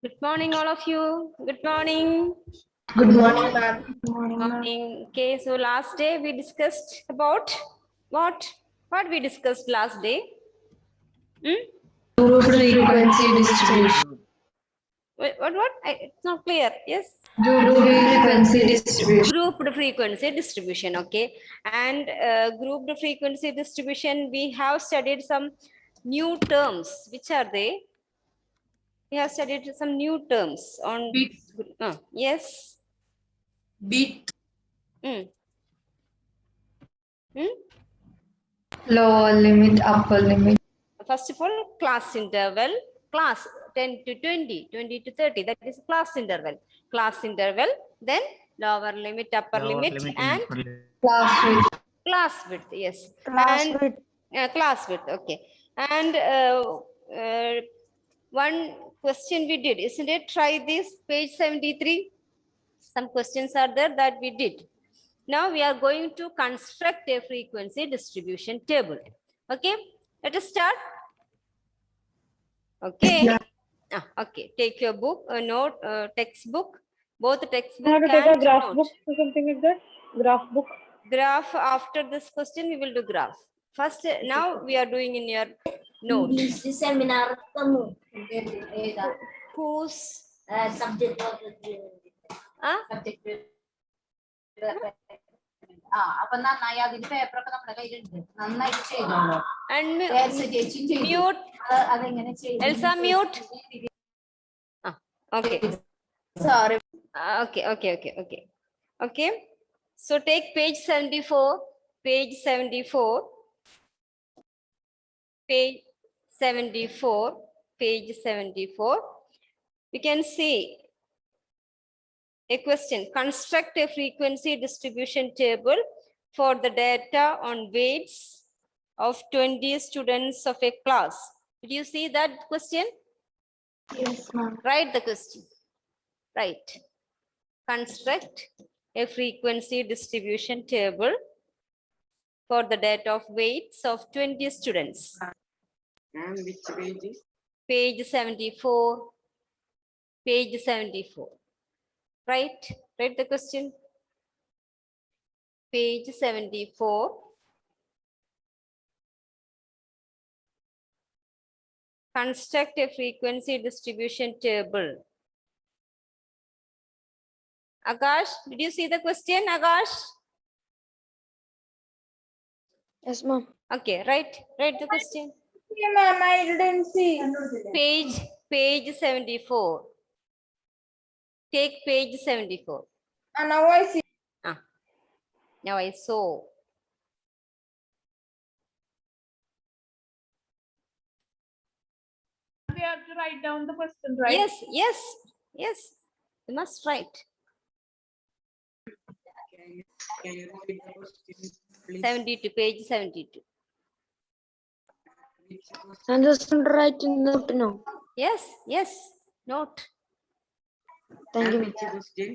Good morning, all of you. Good morning. Good morning, ma'am. Morning. Okay, so last day we discussed about what? What we discussed last day? Group frequency distribution. What? It's not clear. Yes. Group frequency distribution. Grouped frequency distribution. Okay. And grouped frequency distribution, we have studied some new terms. Which are they? We have studied some new terms on. Bit. Yes. Bit. Hmm. Lower limit, upper limit. First of all, class interval, class 10 to 20, 20 to 30, that is class interval. Class interval, then lower limit, upper limit, and Class width. class width, yes. Class And width. class width, okay. And one question we did, isn't it? Try this, page 73. Some questions are there that we did. Now we are going to construct a frequency distribution table. Okay, let us start. Okay. Okay. Take your book, a note, textbook, both textbook How to take and a graph note. book or something like that? Graph book. Graph after this question, we will do graph. First, now we are doing in your note. English seminar kamu. Whose? Subject. Subject. അപ്പൊ നന്നായി അതിന്റെ പേപ്പറൊക്കെ നമ്മുടെ കയ്യിലുണ്ട് നന്നായിട്ട് ചെയ്തോളൂ And mute. അതെങ്ങനെ Elsa, mute. Okay. Sorry Okay. So take page 74. Page 74. Page 74. Page 74. We can see a question. Construct a frequency distribution table for the data on weights of 20 students of a class. Did you see that question? Yes, ma'am. Write the question. Right. Construct a frequency distribution table for the data of weights of 20 students. And which page is? Page 74. Page 74. Right. Write the question. Page 74. Construct a frequency distribution table. Akash, did you see the question, Akash? Yes, ma'am. Okay, write the question. Yeah, ma'am, I didn't see. Page 74. Take page 74. And now I see. Now I saw. We have to write down the question, right? Yes. You must write. Can you repeat the question, please? 72, page 72. Which question? I'm just writing note now. Yes. Note. Thank And you. which question?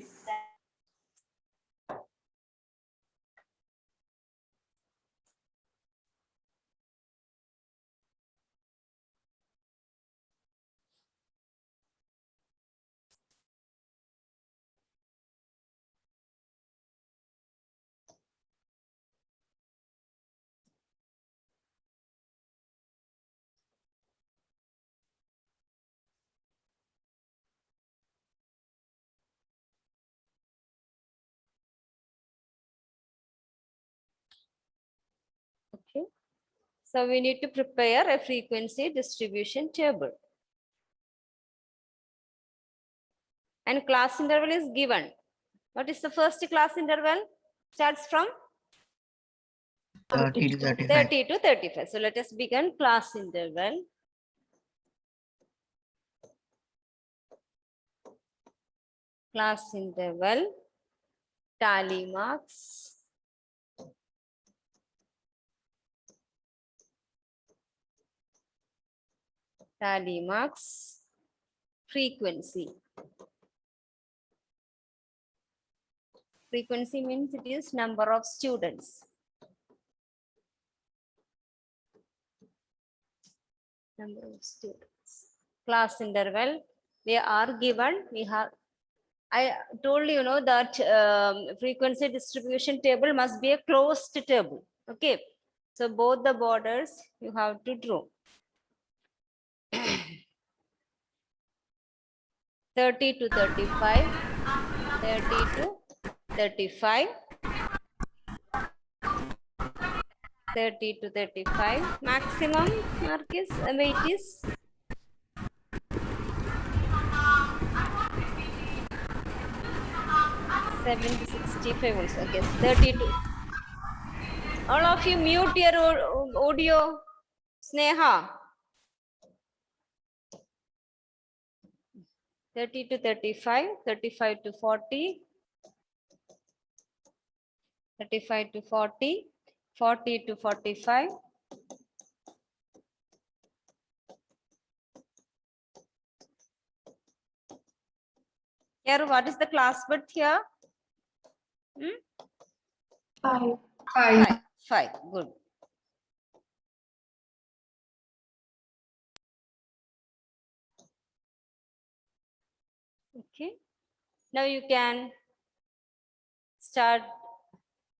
Okay. So we need to prepare a frequency distribution table. And class interval is given. What is the first class interval? Starts from 30 to 35. 30 to 35. So let us begin class interval. Class interval, tally marks. Tally marks, frequency. Frequency means it is number of students. Number of students. Class interval, they are given. We have, I told you know that frequency distribution table must be a closed table. Okay, so both the borders you have to draw. 30 to 35, 30 to 35, 30 to 35. Maximum mark is weight is 65 also. Yes, 32. All of you mute your audio. Sneha. 30 to 35, 35 to 40, 35 to 40, 40 to 45. Here, what is the class width here? 5. 5. Good. Okay. Now you can start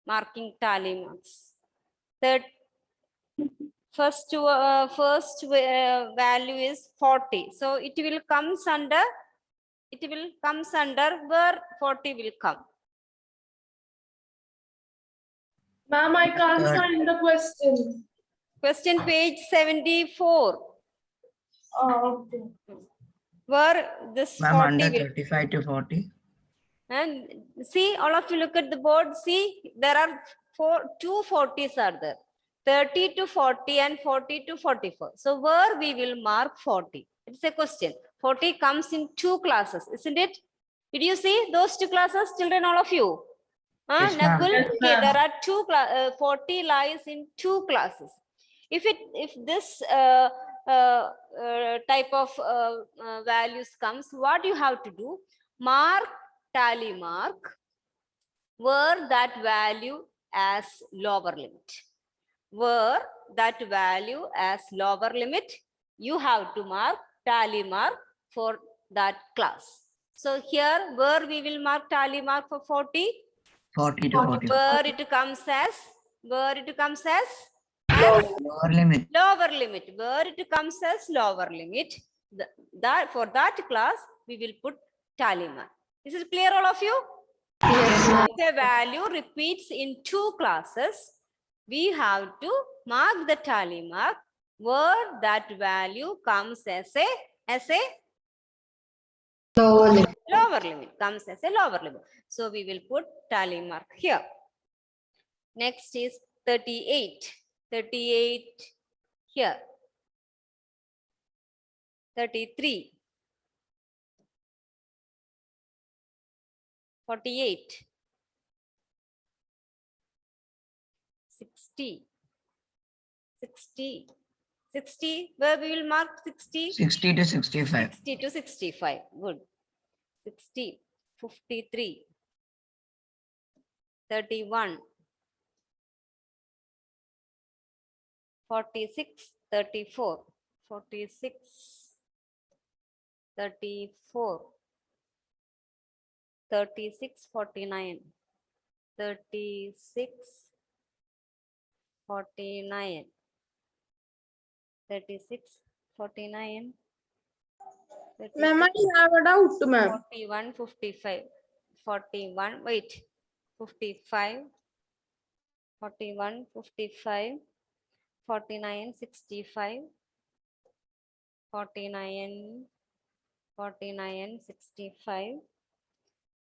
marking tally marks. Third, first value is 40. So it will comes under. It will comes under where 40 will come. Ma'am, I can't find the question. Question page 74. Oh, okay. Where this Ma'am, 40 under will. 35 to 40. And see, all of you look at the board. See, there are two 40s are there. 30 to 40 and 40 to 44. So where we will mark 40? It's a question. 40 comes in two classes, isn't it? Did you see those two classes, children, all of you? Yes, ma'am. Nakul, Yes, ma'am. there are 40 lies in two classes. If this type of values comes, what you have to do? Mark, tally mark where that value as lower limit. Where that value as lower limit, you have to mark tally mark for that class. So here, where we will mark tally mark for 40? 40 to 40. Where it comes as? Where it comes as? Lower limit. Lower limit. Where it comes as lower limit. For that class, we will put tally mark. Is it clear, all of you? Yes. If a value repeats in two classes, we have to mark the tally mark where that value comes as a Lower limit. lower limit, comes as a lower limit. So we will put tally mark here. Next is 38. 38 here. 33. 48. 60. 60. 60. Where we will mark 60? 60 to 65. 60 to 65. Good. 60. 53. 31. 46. 34. 46. 34. 36. 49. 36. 49. 36. 49. Ma'am, I have a doubt, ma'am. 41, 55, 41, wait, 55, 41, 55, 49, 65, 49, 49, 65,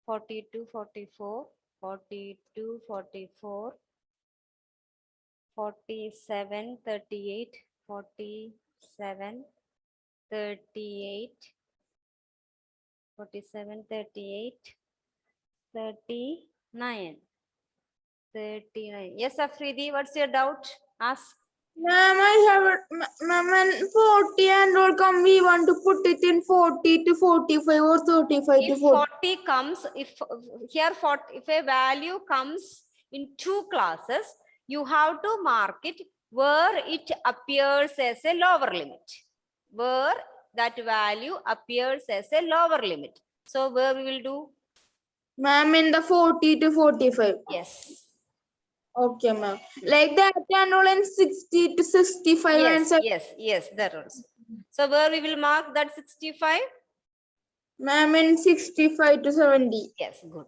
42, 44, 42, 44, 47, 38, 47, 38, 47, 38, 39, 39. Yes, Afridi, what's your doubt? Ask. Ma'am, I have a, ma'am, when 40 and all come, we want to put it in 40 to 45 or 35 to If 40. 40 comes, if here 40, if a value comes in two classes, you have to mark it where it appears as a lower limit. Where that value appears as a lower limit. So where we will do? Ma'am, in the 40 to 45. Yes. Okay, ma'am. Like that, and all in 60 to 65 and Yes, 70. yes, that also. So where we will mark that 65? Ma'am, in 65 to 70. Yes, good.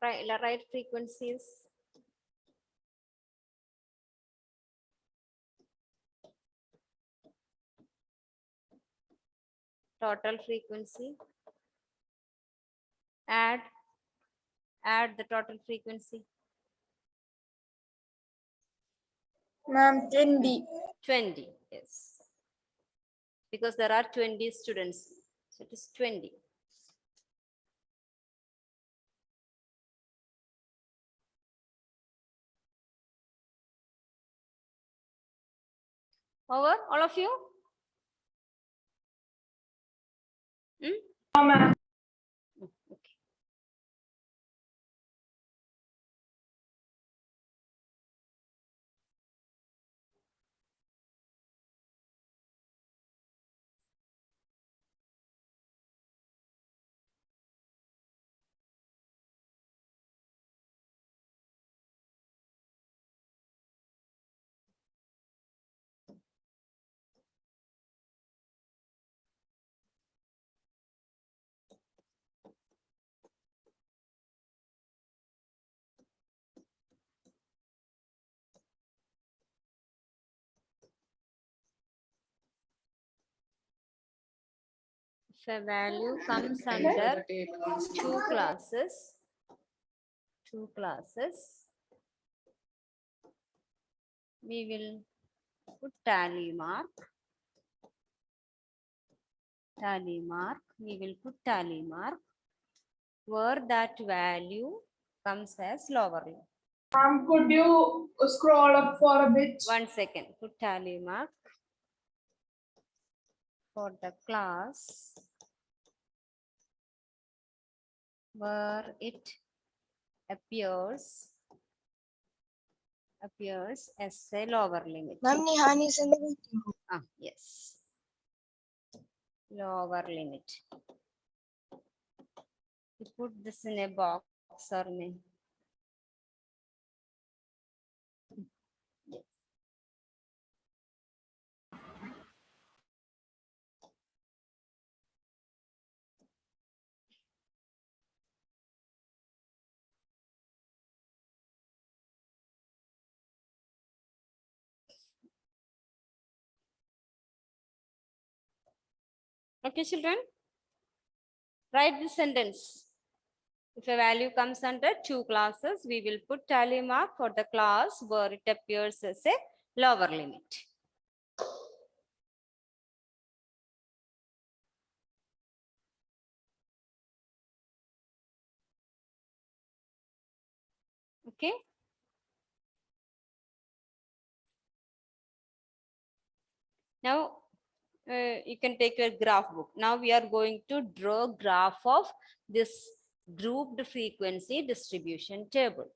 Right frequencies. Total frequency. Add the total frequency. Ma'am, 20. 20, yes. Because there are 20 students. So it is 20. Over, all of you? Okay. If a value comes under two classes, we will put tally mark. We will put tally mark where that value comes as lower limit. Ma'am, could you scroll up for a bit? 1 second. Put tally mark for the class where it appears as a lower limit. Ma'am, Nihani is in the meeting room. Yes. Lower limit. You put this in a box or me. Yes. Okay, children. Write the sentence. If a value comes under two classes, we will put tally mark for the class where it appears as a lower limit. Okay. Now, you can take your graph book. Now we are going to draw graph of this grouped frequency distribution table.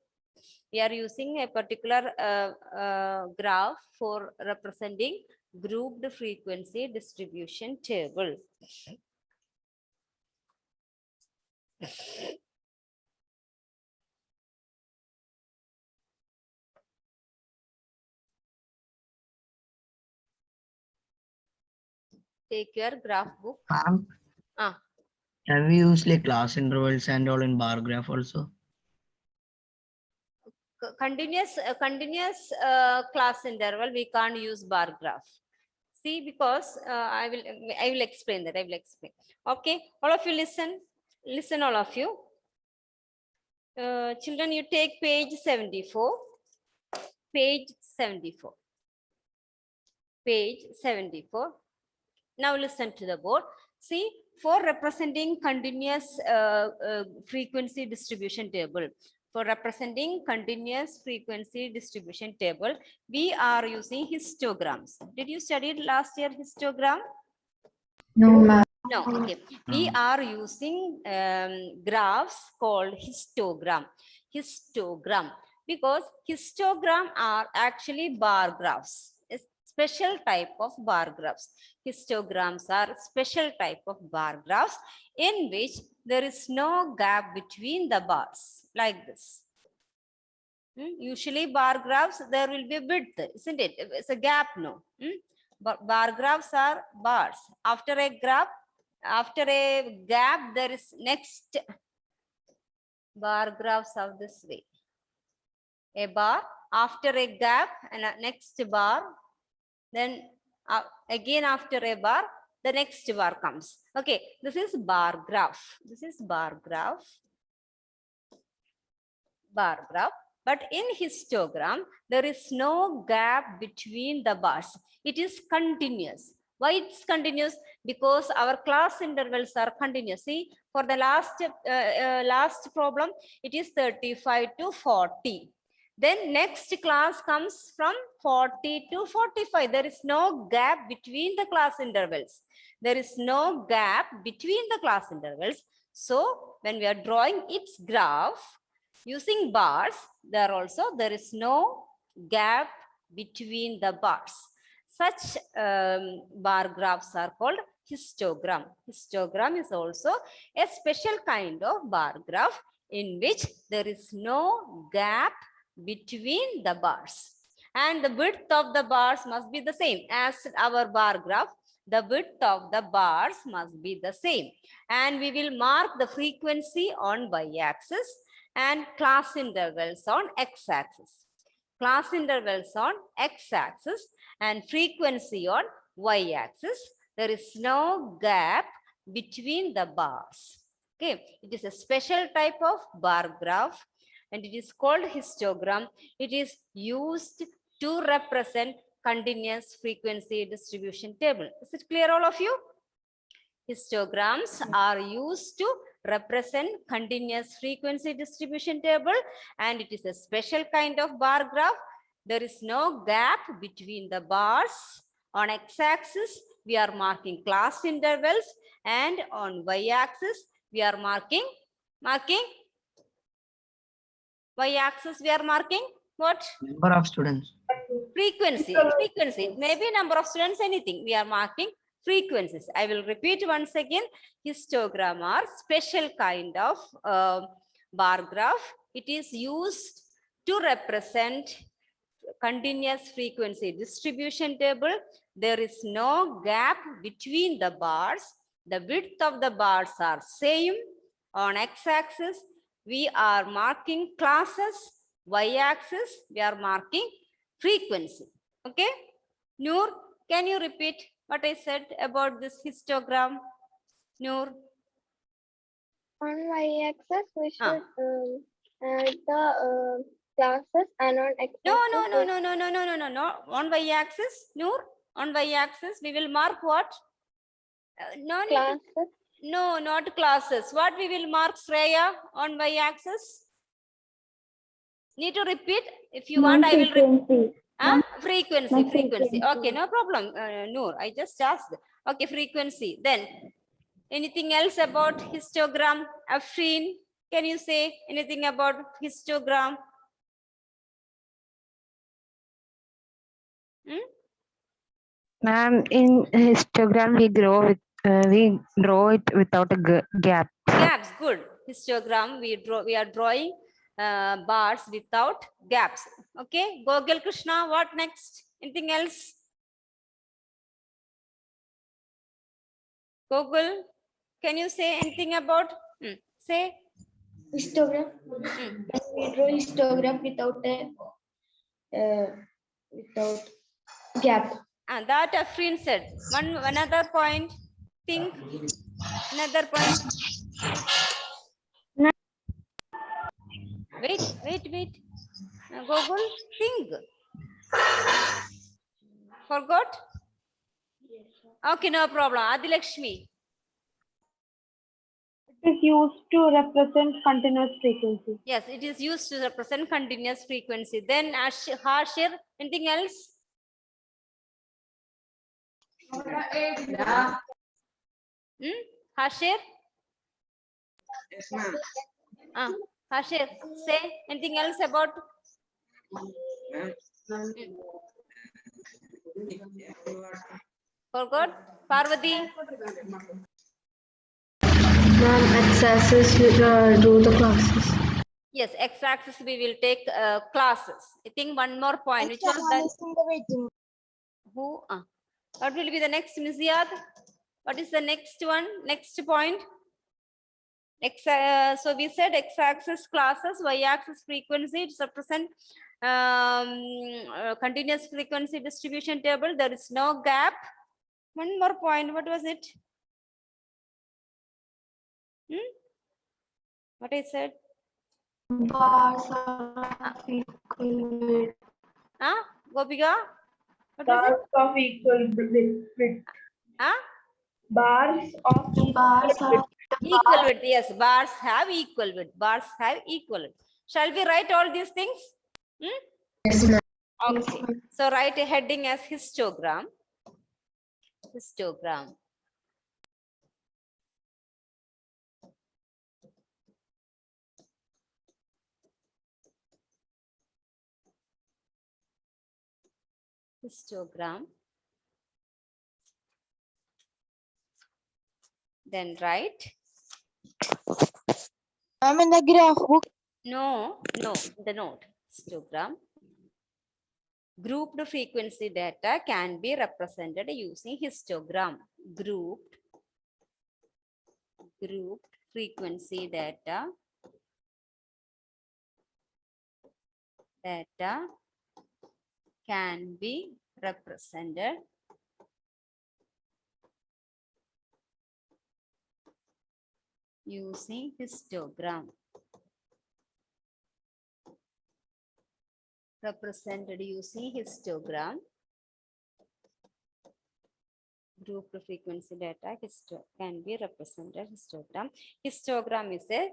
We are using a particular graph for representing grouped frequency distribution table. Take your graph book. Ma'am, can we use like class intervals and all in bar graph also? Continuous class interval, we can't use bar graph. See, because I will explain that. Okay, all of you listen all of you. Children, you take page 74. Page 74. Page 74. Now listen to the board. See, for representing continuous frequency distribution table, for representing continuous frequency distribution table, we are using histograms. Did you study last year histogram? No, ma'am. No, okay. We are using graphs called histogram. Histogram, because histogram are actually bar graphs. A special type of bar graphs. Histograms are special type of bar graphs in which there is no gap between the bars, like this. Usually bar graphs, there will be a width, isn't it? It's a gap, no. But bar graphs are bars. After a gap, there is next bar graphs of this way. A bar, after a gap, and a next bar, then again after a bar, the next bar comes. Okay, this is bar graph. This is bar graph. Bar graph. But in histogram, there is no gap between the bars. It is continuous. Why it's continuous? Because our class intervals are continuous. See, for the last problem, it is 35 to 40. Then next class comes from 40 to 45. There is no gap between the class intervals. There is no gap between the class intervals. So when we are drawing its graph using bars, there is no gap between the bars. Such bar graphs are called histogram. Histogram is also a special kind of bar graph in which there is no gap between the bars. And the width of the bars must be the same as our bar graph. The width of the bars must be the same. And we will mark the frequency on y-axis and class intervals on x-axis. Class intervals on x-axis and frequency on y-axis. There is no gap between the bars. Okay, it is a special type of bar graph and it is called histogram. It is used to represent continuous frequency distribution table. Is it clear, all of you? Histograms are used to represent continuous frequency distribution table and it is a special kind of bar graph. There is no gap between the bars. On x-axis, we are marking class intervals and on y-axis, we are marking y-axis, we are marking what? Number of students. Frequency. Maybe number of students, anything. We are marking frequencies. I will repeat once again. Histogram are special kind of bar graph. It is used to represent continuous frequency distribution table. There is no gap between the bars. The width of the bars are same. On x-axis, we are marking classes. Y-axis, we are marking frequency. Okay? Noor, can you repeat what I said about this histogram? Noor. On y-axis, we Ah. should add the classes, and on x-axis. No. On y-axis, Noor. On y-axis, we will mark what? No, Classes. no, not classes. What we will mark, Shreya, on y-axis? Need to repeat? If you want, I will repeat. Frequency. Okay, no problem, Noor. I just asked. Okay, frequency. Then, anything else about histogram? Afreen, can you say anything about histogram? Ma'am, in histogram we draw it without a gap. Gaps, good. Histogram, we are drawing bars without gaps. Okay, Gogol Krishna, what next? Anything else? Gogol, can you say anything about? Say. Histogram. We draw histogram without gap. And that Afreen said. Another point. Think. Another point. Wait. Google, think. Forgot? Okay, no problem. Adilakshmi. It is used to represent continuous frequency. Yes, it is used to represent continuous frequency. Then Hashir, anything else? Hashir? Yes, ma'am. Hashir, say anything else about? Ma'am. Forgot? Parvati? Ma'am, x-axis do the classes. Yes, x-axis we will take classes. I think one more point, which was that. Who? What will be the next, Ms. Ziad? What is the next one? Next point? So we said x-axis classes, y-axis frequency. It represent continuous frequency distribution table. There is no gap. One more point. What was it? What I said? Bars are equal width. Gopika? What was it? Of equal width. Bars of Equal width. Yes, bars have equal width. Bars have equal width. Shall we write all these things? Yes, ma'am. Okay. So write a heading as histogram. Histogram. Histogram. Then write. I'm in the graph book. No, the note. Histogram. Grouped frequency data can be represented using histogram. Grouped frequency data can be represented using histogram. Represented using histogram. Grouped frequency data can be represented histogram. Histogram is a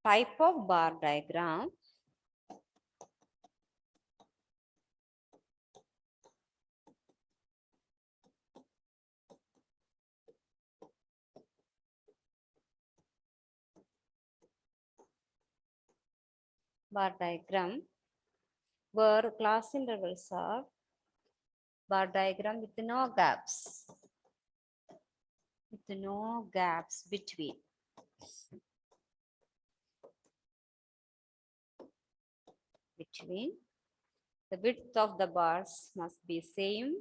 type of bar diagram where class intervals are bar diagram with no gaps. With no gaps between. The width of the bars must be same.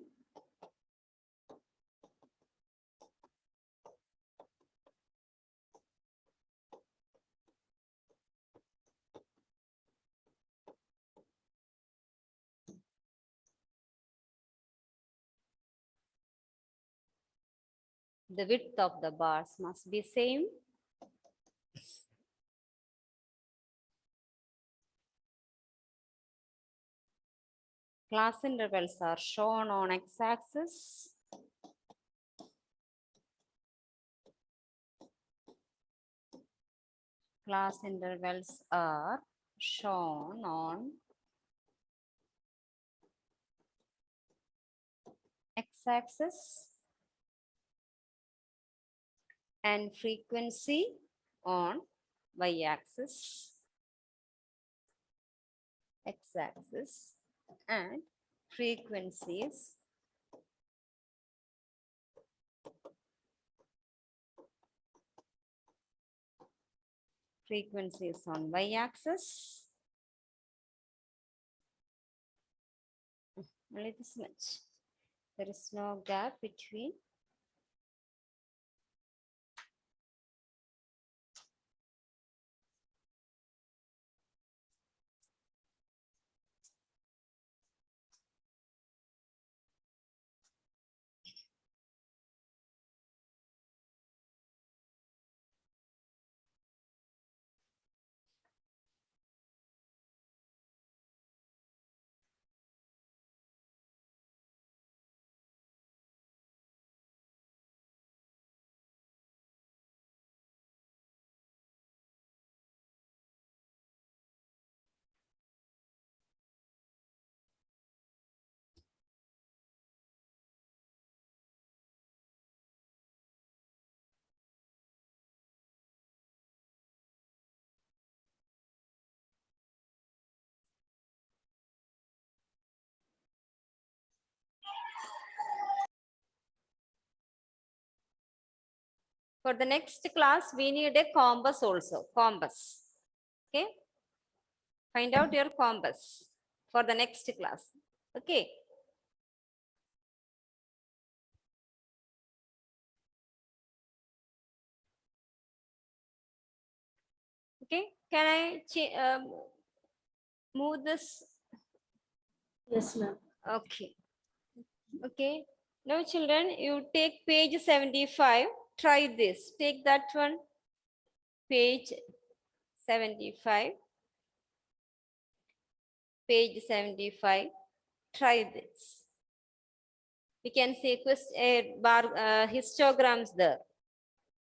The width of the bars must be same. Class intervals are shown on x-axis. Class intervals are shown on x-axis and frequency on y-axis, x-axis and frequencies on y-axis. Only this much. There is no gap between For the next class, we need a compass also. Compass. Okay. Find out your compass for the next class. Okay. Okay. Can I move this? Yes, ma'am. Okay. Okay. Now, children, you take page 75. Try this. Take that one. Page 75. Page 75. Try this. We can see histograms there.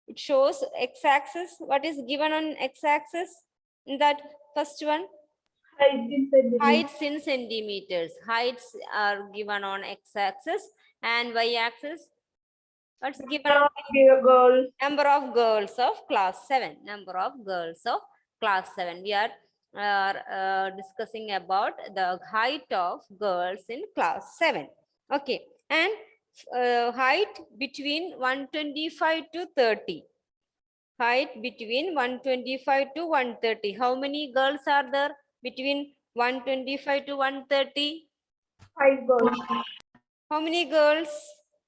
It shows x-axis. What is given on x-axis? In that first one, heights in centimeters. Heights are given on x-axis and y-axis. What's given? Girls. Number of girls of class 7. Number of girls of class 7. We are discussing about the height of girls in class 7. Okay. And height between 125 to 30. Height between 125 to 130. How many girls are there between 125 to 130? 5 girls. How many girls?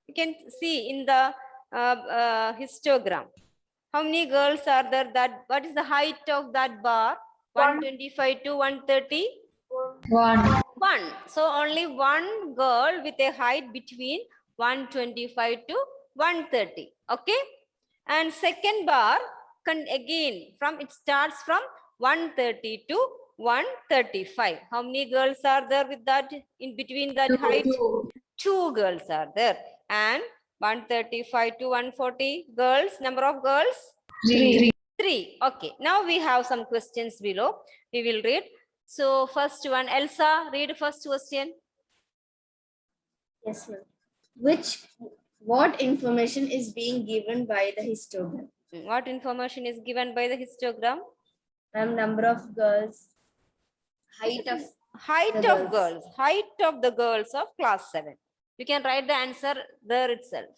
You can see in the histogram. How many girls are there? That what is the height of that bar? 125 to 130? 1. 1. So only one girl with a height between 125 to 130. Okay. And second bar again it starts from 130 to 135. How many girls are there with that in between that height? 2 girls are there. And 135 to 140 girls, number of girls? 3. 3. Okay. Now we have some questions below. We will read. So first one, Elsa, read first question. Yes, ma'am. What information is being given by the histogram? What information is given by the histogram? Number of girls, height of Height the of girls. Height of the girls of class 7. You can write the answer there itself.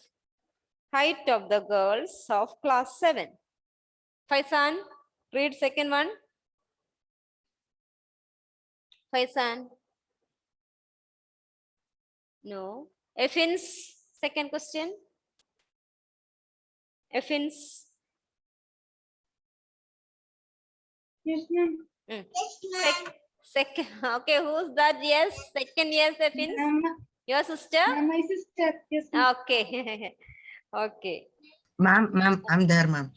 Height of the girls of class 7. Faisan, read second one. Faisan. No. Effins, second question. Effins. Yes, ma'am. Second. Okay, who's that? Yes. Second, yes, Effins. Your sister? My sister. Yes, ma'am. Okay. Okay. Ma'am, I'm there, ma'am.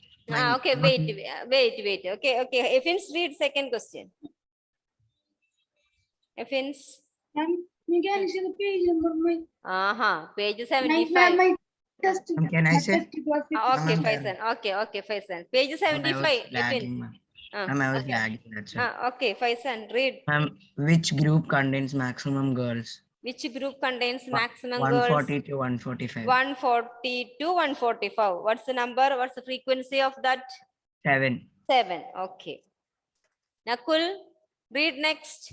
Okay, wait. Okay. Effins, read second question. Effins. Ma'am, you can see the page number. Page 75. Can I say? Okay, Ma'am, Faisan. Okay, Faisan. Page 75. Lagging, ma'am. Ma'am, I was lagging, that's it. Okay, Faisan, read. Ma'am, which group contains maximum girls? Which group contains maximum girls? 140 to 145. 140 to 145. What's the number? What's the frequency of that? 7. 7. Okay. Nakul, read next.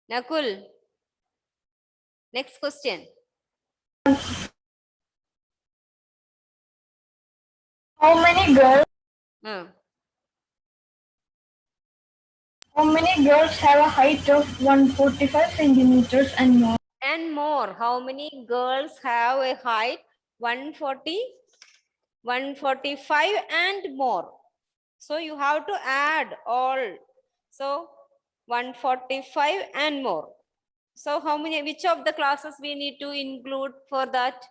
Nakul. Next question. How many girls? Hmm. How many girls have a height of 145 centimeters and more? And more. How many girls have a height 140, 145 and more? So you have to add all. So 145 and more. So how many, which of the classes we need to include for that?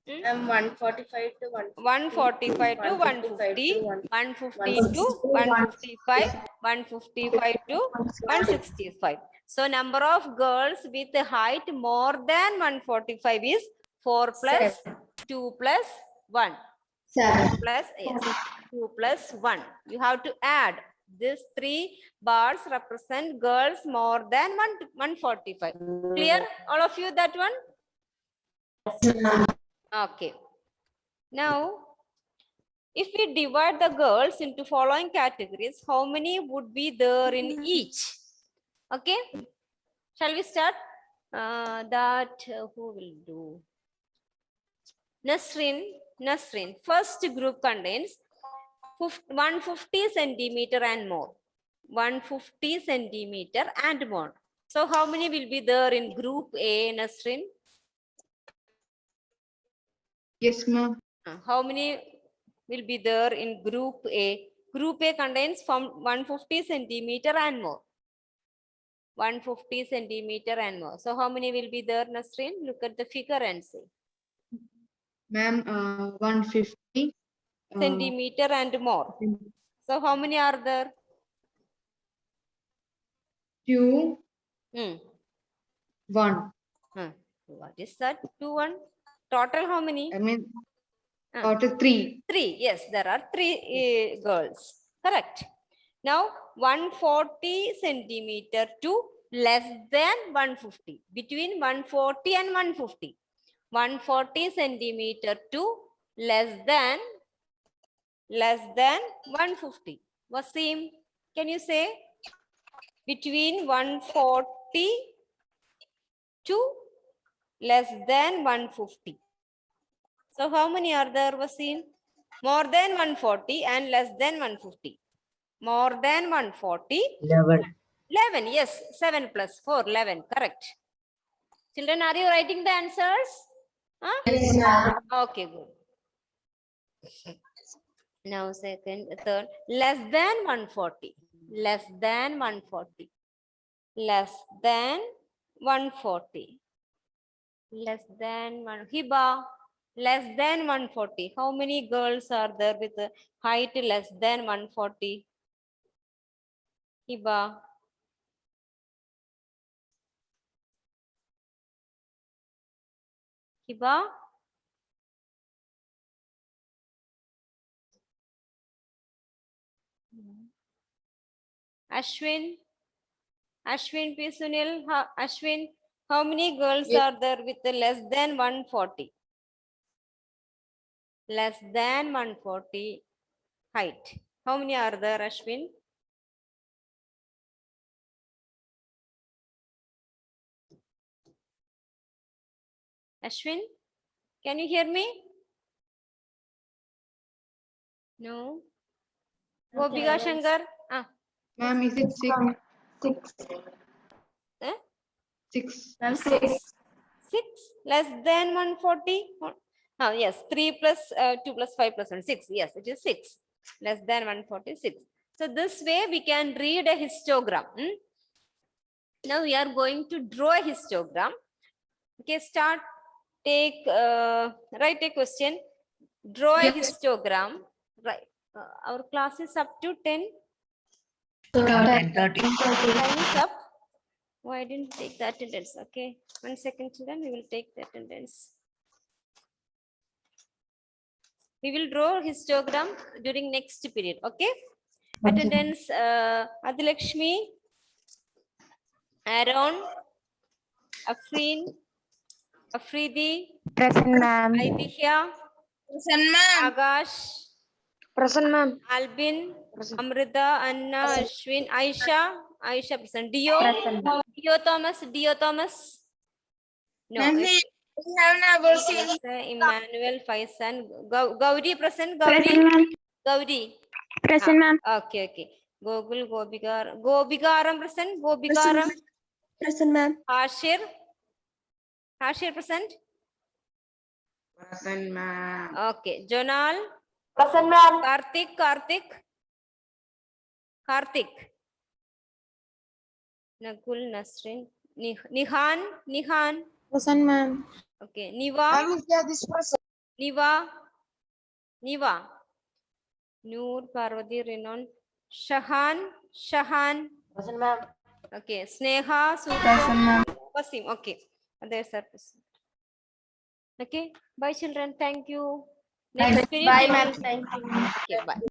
145 to 145 to 150, 150 to 155, 155 to 165. So number of girls with a height more than 145 is 4 plus 2 plus 1. 7. Plus, yes, 2 plus 1. You have to add. These 3 bars represent girls more than 145. Clear? All of you that one? Okay. Now, if we divide the girls into following categories, how many would be there in each? Okay. Shall we start? Who will do? Nasrin, first group contains 150 centimeter and more. 150 centimeter and more. So how many will be there in group A, Nasrin? Yes, ma'am. How many will be there in group A? Group A contains from 150 centimeter and more. 150 centimeter and more. So how many will be there, Nasrin? Look at the figure and say. Ma'am, 150. Centimeter and more. So how many are there? 2, Hmm. 1. What is that? 2, 1. Total how many? I mean, Ah. total 3. 3. Yes, there are 3 girls. Correct. Now 140 centimeter to less than 150. Between 140 and 150. 140 centimeter to less than 150. Wasim, can you say? Between 140 to less than 150. So how many are there, Wasim? More than 140 and less than 150. More than 140. 11. 11. Yes, 7 plus 4, 11. Correct. Children, are you writing the answers? Huh? Yes, Okay, good. Now second, third, less than 140. Less than 140. Less than 140. Less than 1. Hiba, less than 140. How many girls are there with a height less than 140? Hiba. Hiba. Ashwin. Ashwin P. Sunil. Ashwin, how many girls Yes. are there with a less than 140? Less than 140 height. How many are there, Ashwin? Ashwin, can you hear me? No. Gopika Shankar. Ma'am, is it 6? Eh? 6. Ma'am, 6. 6 less than 140. Yes, 3 plus 2 plus 5 plus 1, 6. Yes, it is 6. Less than 146. So this way we can read a histogram. Now we are going to draw a histogram. Okay, start. Write a question. Draw a histogram. Right. Our class is up to 10. 10:30. Time is up. Oh, I didn't take the attendance. Okay. 1 second, children. We will take the attendance. We will draw histogram during next period. Okay. Attendance. Adilakshmi, Aaron, Afreen, Afridi, Present, ma'am. Aidihya, Present, ma'am. Agash, Present, ma'am. Albin, Amrita, Anna, Ashwin, Aisha present. Dio, Dio Thomas. No. Ma'am, we have never seen. Emmanuel, Faisan, Gauri present. Present, ma'am. Gauri. Present, ma'am. Okay. Gogul, Gobigaram present. Gobigaram. Present, ma'am. Hashir present. Present, ma'am. Okay. Jonal. Present, ma'am. Karthik. Nagul, Nasrin. Nihan. Present, ma'am. Okay. Niva. Noor, Parvati, Renon. Shahan. Present, ma'am. Okay. Sneha. Present, ma'am. Wasim. Okay. Others are present. Okay. Bye, children. Thank you. Next period. Bye, we will- ma'am. Thank you. Okay. Bye.